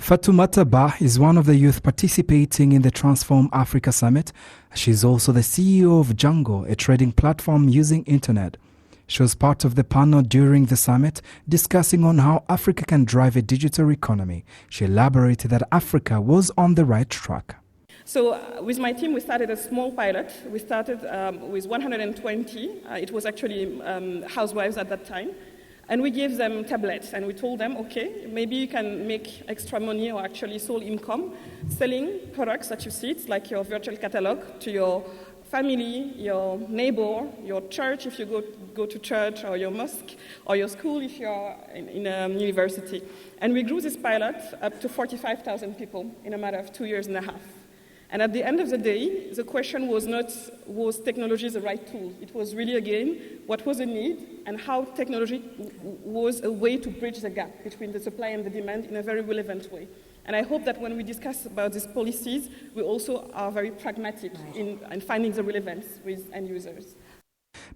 Fatoumata Bah is one of the youth participating in the Transform Africa Summit. She is also the CEO of Django, a trading platform using internet. She was part of the panel during the summit discussing on how Africa can drive a digital economy. She elaborated that Africa was on the right track. So with my team, we started a small pilot. We started with 120. It was actually housewives at that time. And we gave them tablets and we told them, okay, maybe you can make extra money or actually sole income selling products that you see, it's like your virtual catalog, to your family, your neighbor, your church if you go to church, or your mosque, or your school if you're in a university. And we grew this pilot up to 45,000 people in a matter of 2 years and a half. And at the end of the day, the question was not, was technology the right tool? It was really, again, what was the need and how technology was a way to bridge the gap between the supply and the demand in a very relevant way. And I hope that when we discuss about these policies, we also are very pragmatic in finding the relevance with end users.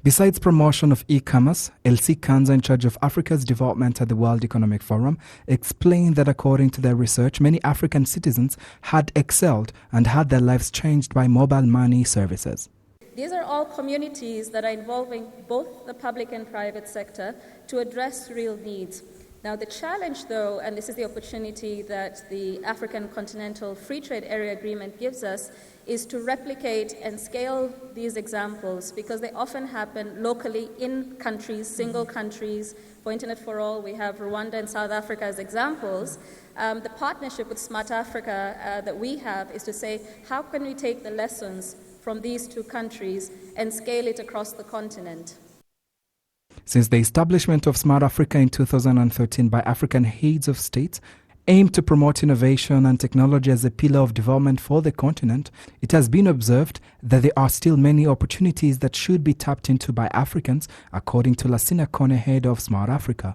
Besides promotion of e-commerce, Elsie Kanza, in charge of Africa's development at the World Economic Forum, explained that according to their research, many African citizens had excelled and had their lives changed by mobile money services. These are all communities that are involving both the public and private sector to address real needs. Now the challenge though, and this is the opportunity that the African Continental Free Trade Area Agreement gives us, is to replicate and scale these examples because they often happen locally in countries, single countries. For Internet for All, we have Rwanda and South Africa as examples. The partnership with Smart Africa that we have is to say, how can we take the lessons from these two countries and scale it across the continent? Since the establishment of Smart Africa in 2013 by African heads of state, aimed to promote innovation and technology as a pillar of development for the continent, it has been observed that there are still many opportunities that should be tapped into by Africans, according to Lassina Kone, head of Smart Africa.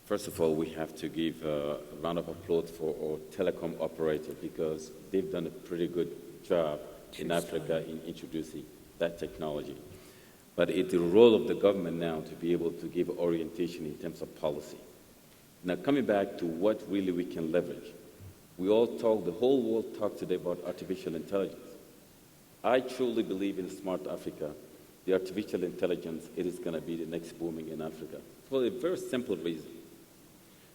First of all, we have to give a round of applause for our telecom operator because they've done a pretty good job in Africa in introducing that technology. But it's the role of the government now to be able to give orientation in terms of policy. Now, coming back to what really we can leverage, we all talk, the whole world talks today about artificial intelligence. I truly believe in Smart Africa. The artificial intelligence, it is going to be the next booming in Africa for a very simple reason.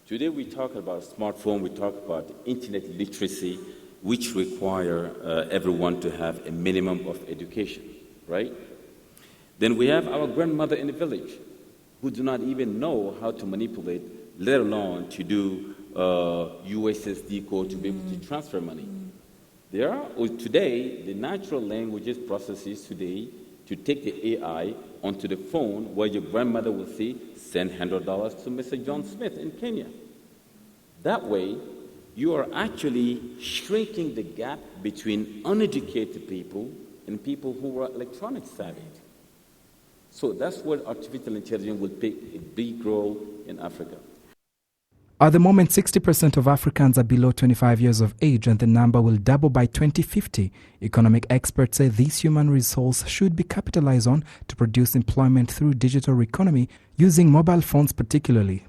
Today we talk about smartphone, we talk about internet literacy, which require everyone to have a minimum of education, right? Then we have our grandmother in the village who do not even know how to manipulate, let alone to do USSD code to be able to transfer money. There are today the natural languages processes today to take the AI onto the phone where your grandmother will say, send $100 to Mr. John Smith in Kenya. That way, you are actually shrinking the gap between uneducated people and people who are electronic savvy. So that's where artificial intelligence will play a big role in Africa. At the moment, 60% of Africans are below 25 years of age, and the number will double by 2050. Economic experts say these human resources should be capitalized on to produce employment through digital economy, using mobile phones particularly.